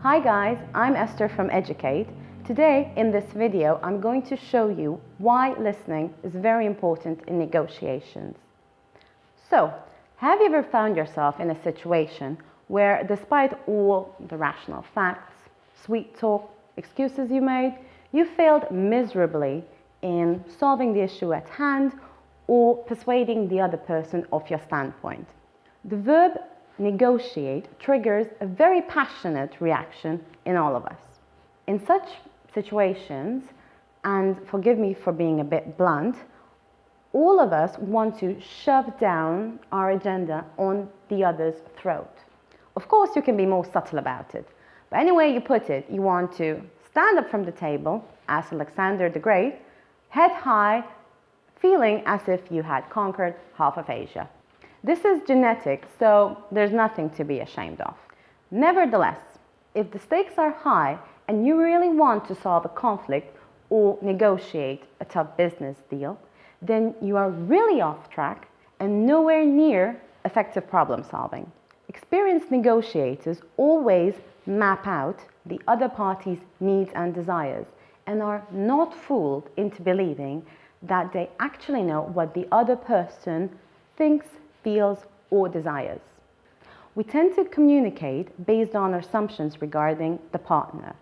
Hi guys, I'm Esther from edUcate. Today in this video I'm going to show you why listening is very important in negotiations. So, have you ever found yourself in a situation where despite all the rational facts, sweet talk, excuses you made, you failed miserably in solving the issue at hand or persuading the other person of your standpoint? The verb negotiate triggers a very passionate reaction in all of us. In such situations, and forgive me for being a bit blunt, all of us want to shove down our agenda on the other's throat. Of course, you can be more subtle about it, but any way you put it, you want to stand up from the table, as Alexander the Great, head high, feeling as if you had conquered half of Asia. This is genetic, so there's nothing to be ashamed of. Nevertheless, if the stakes are high and you really want to solve a conflict or negotiate a tough business deal, then you are really off track and nowhere near effective problem solving. Experienced negotiators always map out the other party's needs and desires and are not fooled into believing that they actually know what the other person thinks, feels, or desires. We tend to communicate based on assumptions regarding the partner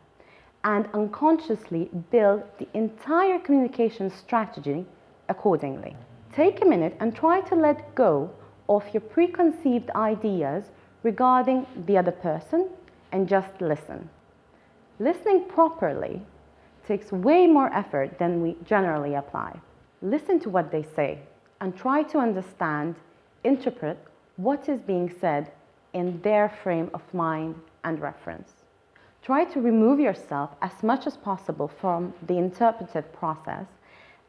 and unconsciously build the entire communication strategy accordingly. Take a minute and try to let go of your preconceived ideas regarding the other person and just listen. Listening properly takes way more effort than we generally apply. Listen to what they say and try to understand, interpret what is being said in their frame of mind and reference. Try to remove yourself as much as possible from the interpretive process,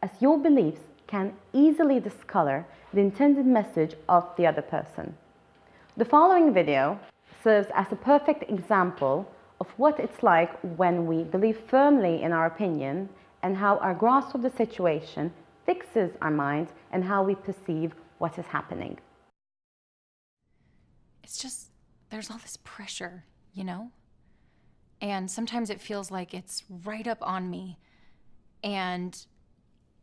as your beliefs can easily discolor the intended message of the other person. The following video serves as a perfect example of what it's like when we believe firmly in our opinion and how our grasp of the situation fixes our minds and how we perceive what is happening. It's just, there's all this pressure, you know? And sometimes it feels like it's right up on me and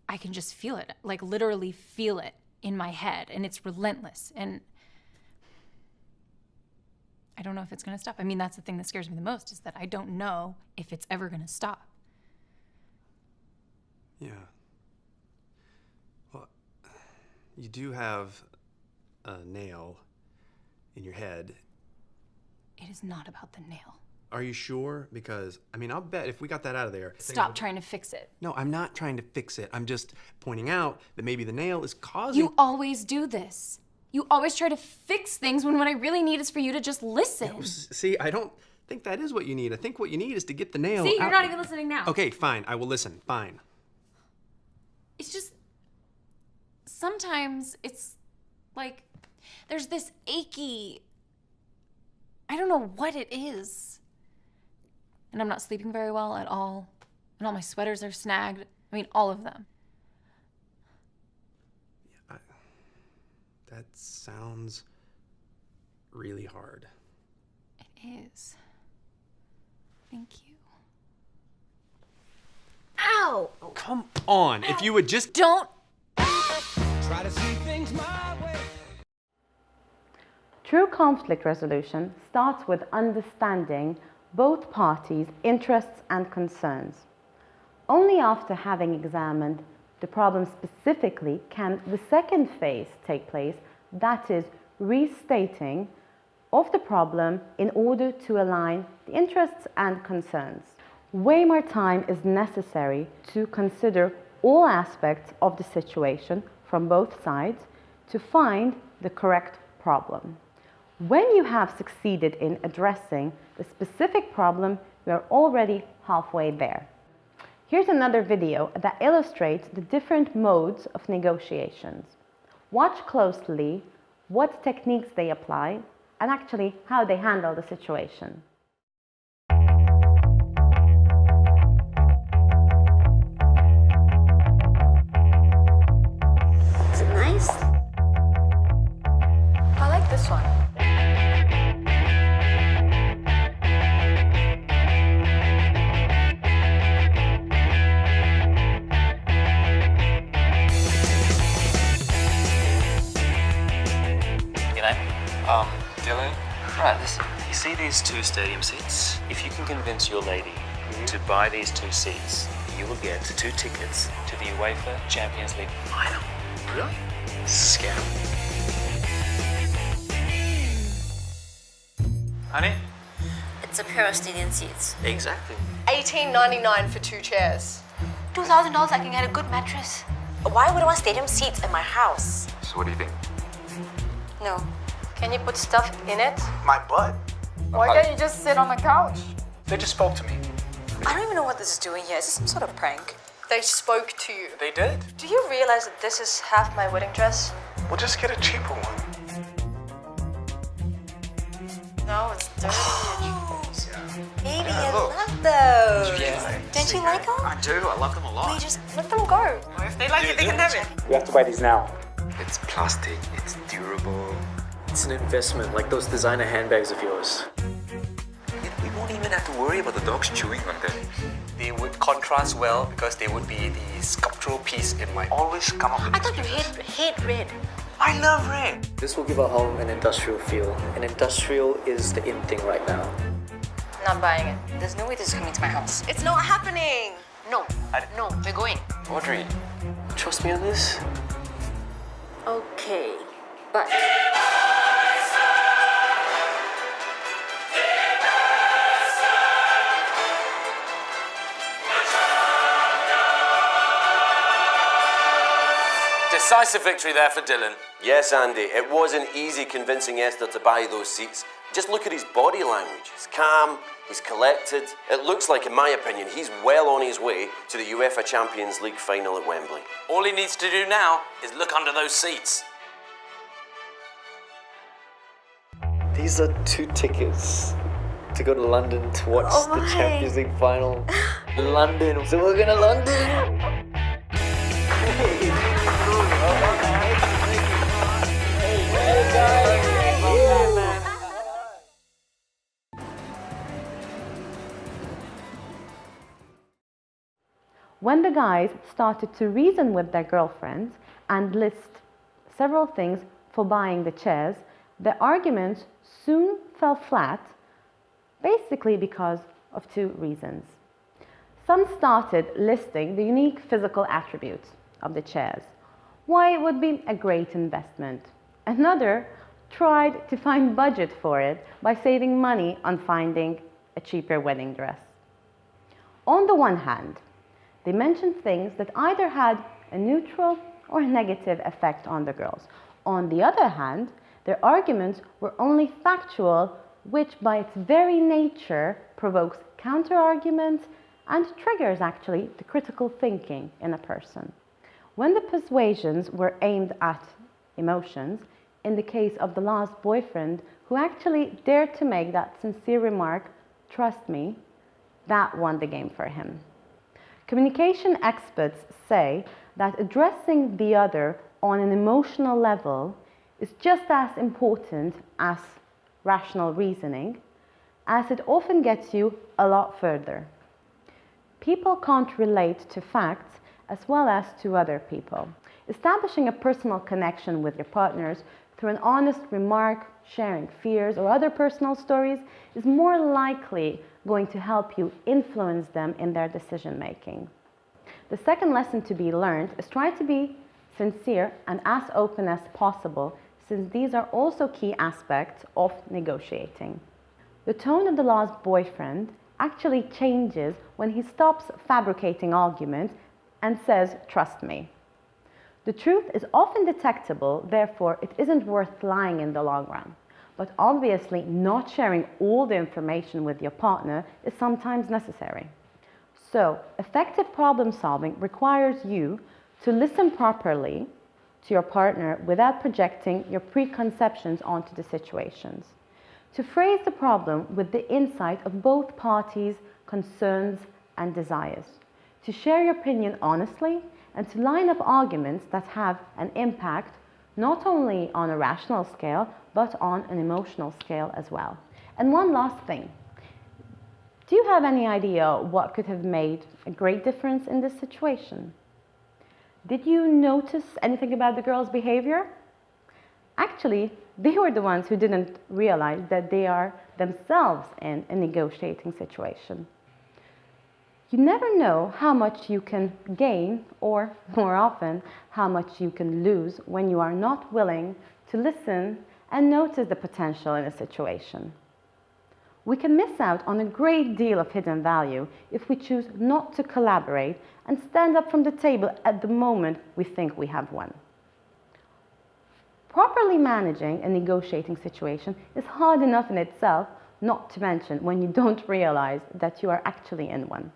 I can just feel it, like literally feel it in my head, and it's relentless. And I don't know if it's gonna stop. I mean, that's the thing that scares me the most, is that I don't know if it's ever gonna stop. Yeah. Well, you do have a nail in your head. It is not about the nail. Are you sure? Because, I mean, I'll bet if we got that out of there... Stop trying to fix it. No, I'm not trying to fix it. I'm just pointing out that maybe the nail is causing... You always do this. You always try to fix things when what I really need is for you to just listen. No, see, I don't think that is what you need. I think what you need is to get the nail See, you're out. not even listening now. Okay, fine. I will listen. Fine. It's just... Sometimes it's like there's this achy... I don't know what it is. And I'm not sleeping very well at all. And all my sweaters are snagged. I mean, all of them. Yeah, that sounds really hard. It is. Thank you. Ow! Oh, come on. Ow. If you would just... Don't... Try to see things my way. True conflict resolution starts with understanding both parties' interests and concerns. Only after having examined the problem specifically can the second phase take place, that is, restating of the problem in order to align the interests and concerns. Way more time is necessary to consider all aspects of the situation from both sides to find the correct problem. When you have succeeded in addressing the specific problem, you are already halfway there. Here's another video that illustrates the different modes of negotiations. Watch closely what techniques they apply and actually how they handle the situation. Is it nice? I like this one. these 2 stadium seats? If you can convince your lady to buy these 2 seats, you will get 2 tickets to the UEFA Champions League final. Really? Scam. Honey? It's a pair of stadium seats. Exactly. $18.99 for 2 chairs. $2,000 I can get a good mattress. Why would I want stadium seats in my house? So what do you think? No. Can you put stuff in it? My butt? Why can't you just sit on the couch? They just spoke to me. I don't even know what this is doing here. Is this some sort of prank? They spoke to you. They did? Do you realize that this is half my wedding dress? We'll just get a cheaper one. No, it's dirty. Baby, Yeah, I look. love those. Yeah. Don't you like them? I do. I love them a lot. We just Let them go. If they like it, they can have it. We have to buy these now. It's plastic. It's durable. It's an investment, like those designer handbags of yours. We won't even have to worry about the dogs chewing on them. They would contrast well because they would be the sculptural piece in my... Always come up with I thought you hate red. I love red. This will give our home an industrial feel. And industrial is the in thing right now. Not buying it. There's no way this is coming to my house. It's not happening. No, we're going. Audrey, trust me on this? Okay, but Decisive victory there for Dylan. Yes, Andy, it wasn't easy convincing Esther to buy those seats. Just look at his body language. He's calm, he's collected. It looks like, in my opinion, he's well on his way to the UEFA Champions League final at Wembley. All he needs to do now is look under those seats. These are 2 tickets to go to London to watch the my. Champions League final. London. So we're going to London. When the guys started to reason with their girlfriends and list several things for buying the chairs, their arguments soon fell flat, basically because of 2 reasons. Some started listing the unique physical attributes of the chairs, why it would be a great investment. Another tried to find budget for it by saving money on finding a cheaper wedding dress. On the one hand, they mentioned things that either had a neutral or negative effect on the girls. On the other hand, their arguments were only factual, which by its very nature provokes counter-arguments and triggers actually the critical thinking in a person. When the persuasions were aimed at emotions, in the case of the last boyfriend who actually dared to make that sincere remark, "Trust me," that won the game for him. Communication experts say that addressing the other on an emotional level is just as important as rational reasoning, as it often gets you a lot further. People can't relate to facts as well as to other people. Establishing a personal connection with your partners through an honest remark, sharing fears or other personal stories is more likely going to help you influence them in their decision making. The second lesson to be learned is try to be sincere and as open as possible, since these are also key aspects of negotiating. The tone of the last boyfriend actually changes when he stops fabricating arguments and says, "Trust me." The truth is often detectable, therefore it isn't worth lying in the long run. But obviously not sharing all the information with your partner is sometimes necessary. So, effective problem solving requires you to listen properly to your partner without projecting your preconceptions onto the situations. To phrase the problem with the insight of both parties' concerns and desires. To share your opinion honestly and to line up arguments that have an impact not only on a rational scale, but on an emotional scale as well. And one last thing. Do you have any idea what could have made a great difference in this situation? Did you notice anything about the girl's behavior? Actually, they were the ones who didn't realize that they are themselves in a negotiating situation. You never know how much you can gain, or more often, how much you can lose when you are not willing to listen and notice the potential in a situation. We can miss out on a great deal of hidden value if we choose not to collaborate and stand up from the table at the moment we think we have won. Properly managing a negotiating situation is hard enough in itself, not to mention when you don't realize that you are actually in one.